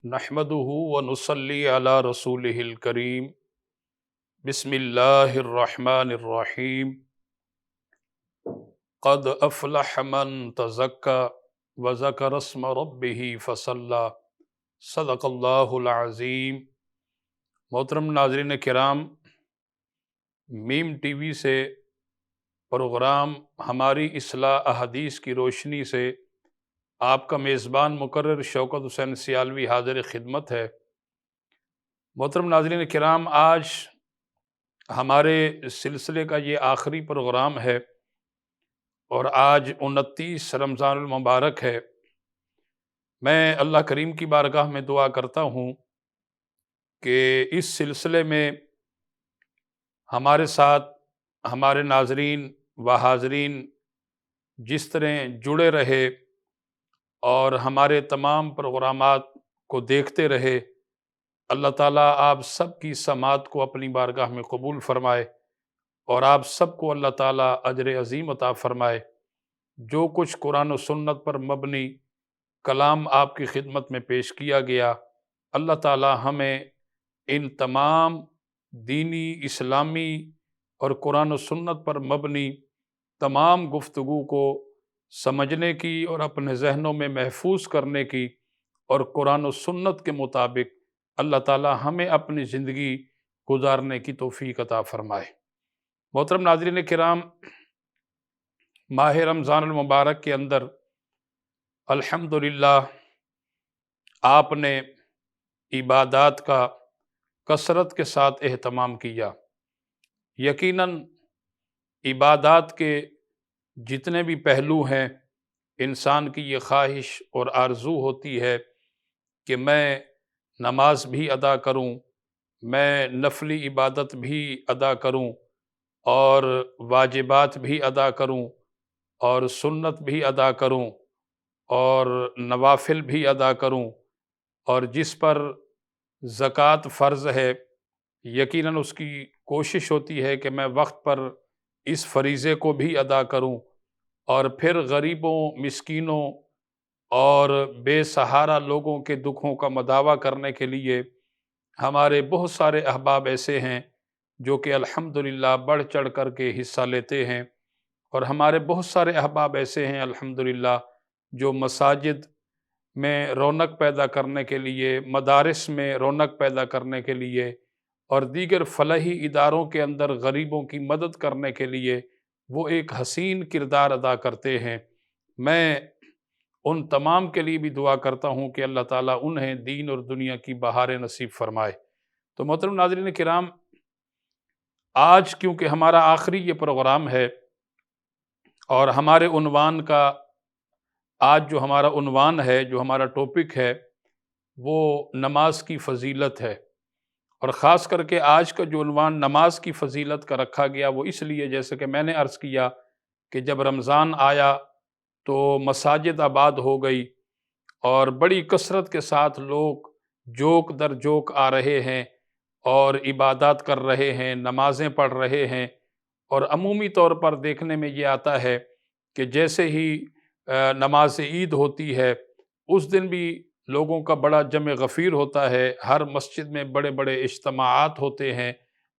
نحمدہ ونصلی علی رسولہ الکریم بسم اللہ الرحمن الرحیم قد افلح من تزکی وذکر اسم ربہ فصلی صدق اللہ العظیم۔ محترم ناظرین کرام، میم ٹی وی سے پروگرام ہماری اصلاح احادیث کی روشنی سے آپ کا میزبان مقرر شوکت حسین سیالوی حاضر خدمت ہے۔ محترم ناظرین کرام، آج ہمارے سلسلے کا یہ آخری پروگرام ہے اور آج 29 رمضان المبارک ہے۔ میں اللہ کریم کی بارگاہ میں دعا کرتا ہوں کہ اس سلسلے میں ہمارے ساتھ ہمارے ناظرین و حاضرین جس طرح جڑے رہے اور ہمارے تمام پروگرامات کو دیکھتے رہے، اللہ تعالیٰ آپ سب کی سماعت کو اپنی بارگاہ میں قبول فرمائے اور آپ سب کو اللہ تعالیٰ اجر عظیم عطا فرمائے۔ جو کچھ قرآن و سنت پر مبنی کلام آپ کی خدمت میں پیش کیا گیا، اللہ تعالیٰ ہمیں ان تمام دینی، اسلامی اور قرآن و سنت پر مبنی تمام گفتگو کو سمجھنے کی اور اپنے ذہنوں میں محفوظ کرنے کی اور قرآن و سنت کے مطابق اللہ تعالیٰ ہمیں اپنی زندگی گزارنے کی توفیق عطا فرمائے۔ محترم ناظرین کرام، ماہ رمضان المبارک کے اندر الحمدللہ آپ نے عبادات کا کثرت کے ساتھ اہتمام کیا۔ یقیناً عبادات کے جتنے بھی پہلو ہیں، انسان کی یہ خواہش اور آرزو ہوتی ہے کہ میں نماز بھی ادا کروں، میں نفلی عبادت بھی ادا کروں اور واجبات بھی ادا کروں اور سنت بھی ادا کروں اور نوافل بھی ادا کروں، اور جس پر زکوٰۃ فرض ہے یقیناً اس کی کوشش ہوتی ہے کہ میں وقت پر اس فریضے کو بھی ادا کروں، اور پھر غریبوں، مسکینوں اور بے سہارا لوگوں کے دکھوں کا مداوع کرنے کے لیے ہمارے بہت سارے احباب ایسے ہیں جو کہ الحمدللہ بڑھ چڑھ کر کے حصہ لیتے ہیں، اور ہمارے بہت سارے احباب ایسے ہیں الحمدللہ جو مساجد میں رونق پیدا کرنے کے لیے، مدارس میں رونق پیدا کرنے کے لیے اور دیگر فلاحی اداروں کے اندر غریبوں کی مدد کرنے کے لیے وہ ایک حسین کردار ادا کرتے ہیں۔ میں ان تمام کے لیے بھی دعا کرتا ہوں کہ اللہ تعالیٰ انہیں دین اور دنیا کی بہاریں نصیب فرمائے۔ تو محترم ناظرین کرام، آج کیونکہ ہمارا آخری یہ پروگرام ہے اور ہمارے عنوان کا آج جو ہمارا عنوان ہے، جو ہمارا ٹاپک ہے، وہ نماز کی فضیلت ہے، اور خاص کر کے آج کا جو عنوان نماز کی فضیلت کا رکھا گیا وہ اس لیے، جیسے کہ میں نے عرض کیا کہ جب رمضان آیا تو مساجد آباد ہو گئی اور بڑی کثرت کے ساتھ لوگ جوک در جوک آ رہے ہیں اور عبادات کر رہے ہیں، نمازیں پڑھ رہے ہیں، اور عمومی طور پر دیکھنے میں یہ آتا ہے کہ جیسے ہی نماز عید ہوتی ہے اس دن بھی لوگوں کا بڑا جمع غفیر ہوتا ہے، ہر مسجد میں بڑے بڑے اجتماعات ہوتے ہیں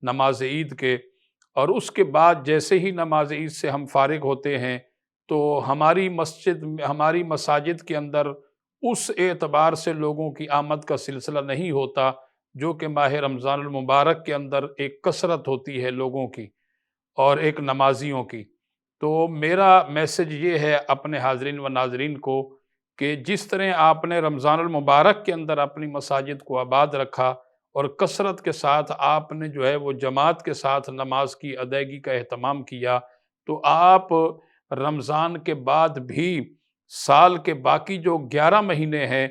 نماز عید کے، اور اس کے بعد جیسے ہی نماز عید سے ہم فارغ ہوتے ہیں تو ہماری مساجد کے اندر اس اعتبار سے لوگوں کی آمد کا سلسلہ نہیں ہوتا جو کہ ماہ رمضان المبارک کے اندر ایک کثرت ہوتی ہے لوگوں کی اور ایک نمازیوں کی۔ تو میرا میسج یہ ہے اپنے حاضرین و ناظرین کو کہ جس طرح آپ نے رمضان المبارک کے اندر اپنی مساجد کو آباد رکھا اور کثرت کے ساتھ آپ نے جو ہے وہ جماعت کے ساتھ نماز کی ادائیگی کا اہتمام کیا، تو آپ رمضان کے بعد بھی سال کے باقی جو 11 مہینے ہیں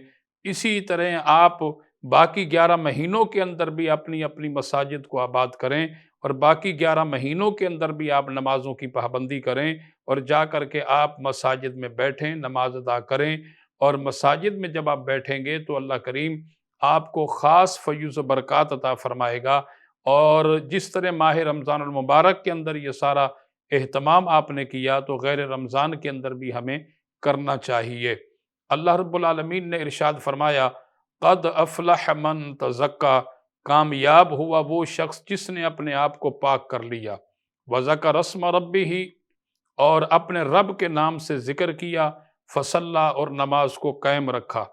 اسی طرح آپ باقی 11 مہینوں کے اندر بھی اپنی اپنی مساجد کو آباد کریں، اور باقی 11 مہینوں کے اندر بھی آپ نمازوں کی پابندی کریں اور جا کر کے آپ مساجد میں بیٹھیں، نماز ادا کریں، اور مساجد میں جب آپ بیٹھیں گے تو اللہ کریم آپ کو خاص فیض و برکات عطا فرمائے گا۔ اور جس طرح ماہ رمضان المبارک کے اندر یہ سارا اہتمام آپ نے کیا تو غیر رمضان کے اندر بھی ہمیں کرنا چاہیے۔ اللہ رب العالمین نے ارشاد فرمایا قد افلح من تزکا، کامیاب ہوا وہ شخص جس نے اپنے آپ کو پاک کر لیا، وذکر اسم ربہ، اور اپنے رب کے نام سے ذکر کیا، فصلی، اور نماز کو قائم رکھا۔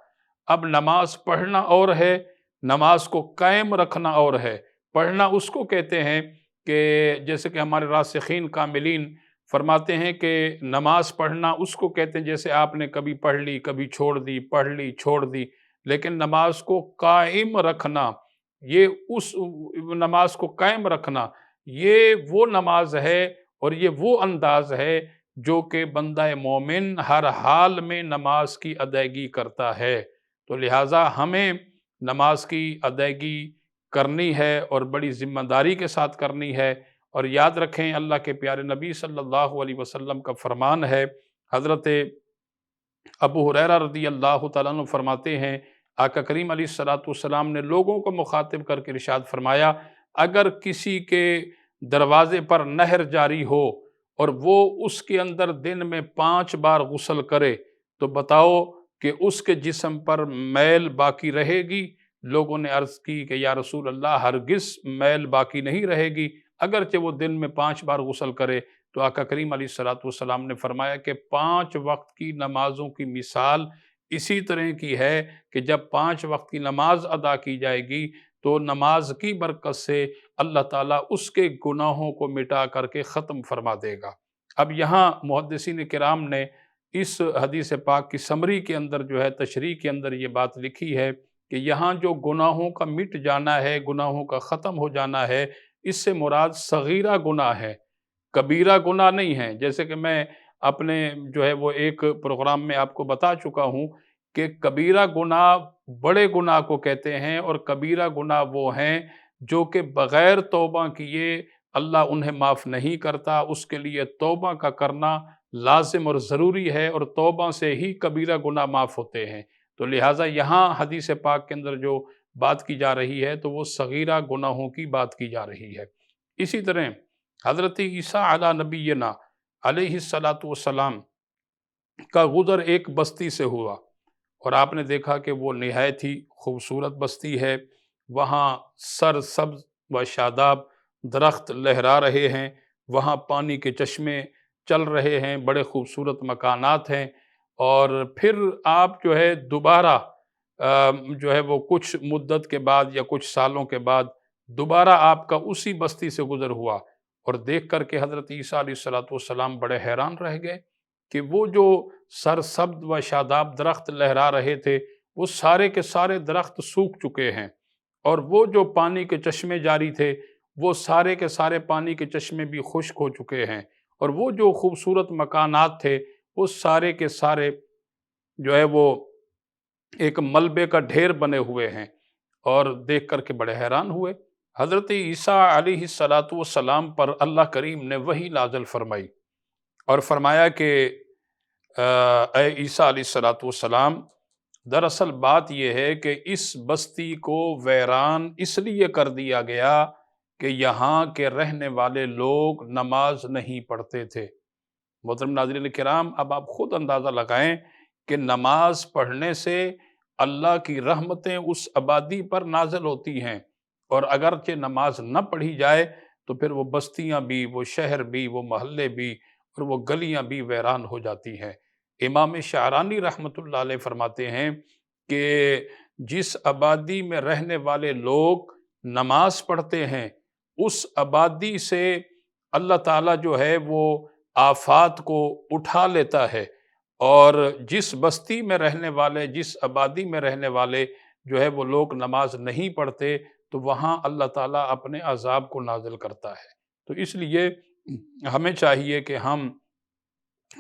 اب نماز پڑھنا اور ہے، نماز کو قائم رکھنا اور ہے۔ پڑھنا اس کو کہتے ہیں کہ جیسے کہ ہمارے راسخین کاملین فرماتے ہیں کہ نماز پڑھنا اس کو کہتے ہیں جیسے آپ نے کبھی پڑھ لی، کبھی چھوڑ دی، پڑھ لی، چھوڑ دی، لیکن نماز کو قائم رکھنا، یہ اس نماز کو قائم رکھنا، یہ وہ نماز ہے اور یہ وہ انداز ہے جو کہ بندہ مومن ہر حال میں نماز کی ادائیگی کرتا ہے۔ تو لہٰذا ہمیں نماز کی ادائیگی کرنی ہے اور بڑی ذمہ داری کے ساتھ کرنی ہے۔ اور یاد رکھیں اللہ کے پیارے نبی صلی اللہ علیہ وسلم کا فرمان ہے، حضرت ابو ہریرہ رضی اللہ تعالیٰ عنہ فرماتے ہیں، آقا کریم علیہ السلام نے لوگوں کو مخاطب کر کے ارشاد فرمایا، اگر کسی کے دروازے پر نہر جاری ہو اور وہ اس کے اندر دن میں 5 بار غسل کرے تو بتاؤ کہ اس کے جسم پر میل باقی رہے گی؟ لوگوں نے عرض کی کہ یا رسول اللہ ہرگز میل باقی نہیں رہے گی، اگرچہ وہ دن میں 5 بار غسل کرے۔ تو آقا کریم علیہ السلام نے فرمایا کہ 5 وقت کی نمازوں کی مثال اسی طرح کی ہے کہ جب 5 وقت کی نماز ادا کی جائے گی تو نماز کی برکت سے اللہ تعالیٰ اس کے گناہوں کو مٹا کر کے ختم فرما دے گا۔ اب یہاں محدثین کرام نے اس حدیث پاک کی سمری کے اندر جو ہے تشریح کے اندر یہ بات لکھی ہے کہ یہاں جو گناہوں کا مٹ جانا ہے، گناہوں کا ختم ہو جانا ہے، اس سے مراد صغیرہ گناہ ہے، کبیرہ گناہ نہیں ہے۔ جیسے کہ میں اپنے جو ہے وہ ایک پروگرام میں آپ کو بتا چکا ہوں کہ کبیرہ گناہ بڑے گناہ کو کہتے ہیں، اور کبیرہ گناہ وہ ہیں جو کہ بغیر توبہ کیے اللہ انہیں معاف نہیں کرتا، اس کے لیے توبہ کا کرنا لازم اور ضروری ہے، اور توبہ سے ہی کبیرہ گناہ معاف ہوتے ہیں۔ تو لہٰذا یہاں حدیث پاک کے اندر جو بات کی جا رہی ہے تو وہ صغیرہ گناہوں کی بات کی جا رہی ہے۔ اسی طرح حضرت عیسیٰ علی نبینا علیہ السلام کا گزر ایک بستی سے ہوا، اور آپ نے دیکھا کہ وہ نہایت ہی خوبصورت بستی ہے، وہاں سر سبز و شاداب درخت لہرا رہے ہیں، وہاں پانی کے چشمے چل رہے ہیں، بڑے خوبصورت مکانات ہیں، اور پھر آپ جو ہے دوبارہ جو ہے وہ کچھ مدت کے بعد یا کچھ سالوں کے بعد دوبارہ آپ کا اسی بستی سے گزر ہوا، اور دیکھ کر کے حضرت عیسیٰ علیہ السلام بڑے حیران رہ گئے کہ وہ جو سرسبز و شاداب درخت لہرا رہے تھے وہ سارے کے سارے درخت سوکھ چکے ہیں، اور وہ جو پانی کے چشمے جاری تھے وہ سارے کے سارے پانی کے چشمے بھی خشک ہو چکے ہیں، اور وہ جو خوبصورت مکانات تھے وہ سارے کے سارے جو ہے وہ ایک ملبے کا ڈھیر بنے ہوئے ہیں، اور دیکھ کر کے بڑے حیران ہوئے۔ حضرت عیسیٰ علیہ السلام پر اللہ کریم نے وحی نازل فرمائی اور فرمایا کہ اے عیسیٰ علیہ السلام، دراصل بات یہ ہے کہ اس بستی کو ویران اس لیے کر دیا گیا کہ یہاں کے رہنے والے لوگ نماز نہیں پڑھتے تھے۔ محترم ناظرین کرام، اب آپ خود اندازہ لگائیں کہ نماز پڑھنے سے اللہ کی رحمتیں اس آبادی پر نازل ہوتی ہیں، اور اگرچہ نماز نہ پڑھی جائے تو پھر وہ بستیاں بھی، وہ شہر بھی، وہ محلے بھی اور وہ گلیاں بھی ویران ہو جاتی ہیں۔ امام شعرانی رحمۃ اللہ علیہ فرماتے ہیں کہ جس آبادی میں رہنے والے لوگ نماز پڑھتے ہیں اس آبادی سے اللہ تعالیٰ جو ہے وہ آفات کو اٹھا لیتا ہے، اور جس بستی میں رہنے والے، جس آبادی میں رہنے والے جو ہے وہ لوگ نماز نہیں پڑھتے تو وہاں اللہ تعالیٰ اپنے عذاب کو نازل کرتا ہے۔ تو اس لیے ہمیں چاہیے کہ ہم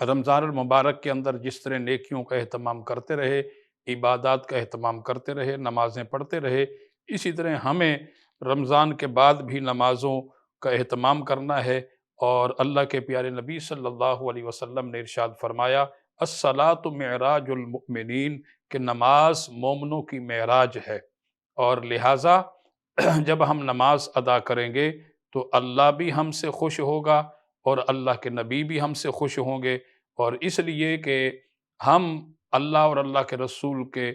رمضان المبارک کے اندر جس طرح نیکیوں کا اہتمام کرتے رہے، عبادات کا اہتمام کرتے رہے، نمازیں پڑھتے رہے، اسی طرح ہمیں رمضان کے بعد بھی نمازوں کا اہتمام کرنا ہے۔ اور اللہ کے پیارے نبی صلی اللہ علیہ وسلم نے ارشاد فرمایا، الصلاۃ معراج المؤمنین، کہ نماز مومنوں کی معراج ہے، اور لہٰذا جب ہم نماز ادا کریں گے تو اللہ بھی ہم سے خوش ہوگا اور اللہ کے نبی بھی ہم سے خوش ہوں گے، اور اس لیے کہ ہم اللہ اور اللہ کے رسول کے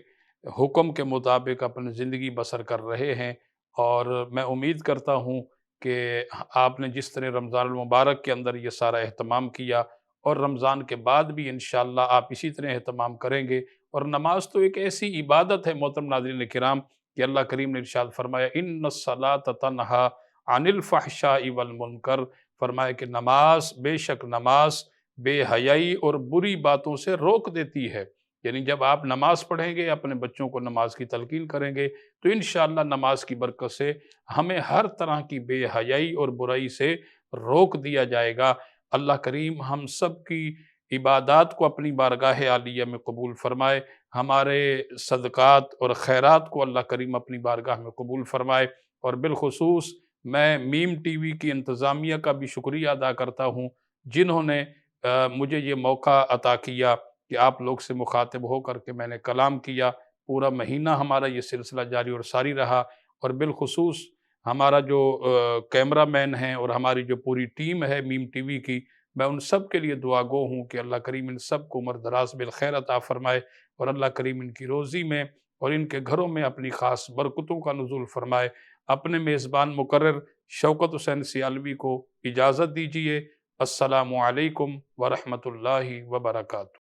حکم کے مطابق اپنی زندگی بسر کر رہے ہیں، اور میں امید کرتا ہوں کہ آپ نے جس طرح رمضان المبارک کے اندر یہ سارا اہتمام کیا، اور رمضان کے بعد بھی انشاءاللہ آپ اسی طرح اہتمام کریں گے۔ اور نماز تو ایک ایسی عبادت ہے محترم ناظرین کرام کہ اللہ کریم نے ارشاد فرمایا ان الصلاۃ تنہا عن الفحشاء والمنکر، فرمایا کہ نماز، بے شک نماز بے حیائی اور بری باتوں سے روک دیتی ہے۔ یعنی جب آپ نماز پڑھیں گے، اپنے بچوں کو نماز کی تلقین کریں گے، تو انشاءاللہ نماز کی برکت سے ہمیں ہر طرح کی بے حیائی اور برائی سے روک دیا جائے گا۔ اللہ کریم ہم سب کی عبادات کو اپنی بارگاہ عالیہ میں قبول فرمائے، ہمارے صدقات اور خیرات کو اللہ کریم اپنی بارگاہ میں قبول فرمائے۔ اور بالخصوص میں میم ٹی وی کی انتظامیہ کا بھی شکریہ ادا کرتا ہوں، جنہوں نے مجھے یہ موقع عطا کیا کہ آپ لوگ سے مخاطب ہو کر کے میں نے کلام کیا۔ پورا مہینہ ہمارا یہ سلسلہ جاری اور ساری رہا، اور بالخصوص ہمارا جو کیمرہ مین ہیں اور ہماری جو پوری ٹیم ہے میم ٹی وی کی، میں ان سب کے لیے دعا گو ہوں کہ اللہ کریم ان سب کو عمر دراز بالخیر عطا فرمائے، اور اللہ کریم ان کی روزی میں اور ان کے گھروں میں اپنی خاص برکتوں کا نزول فرمائے۔ اپنے میزبان مقرر شوکت حسین سیالوی کو اجازت دیجیے۔ السلام علیکم ورحمۃ اللہ وبرکاتہ۔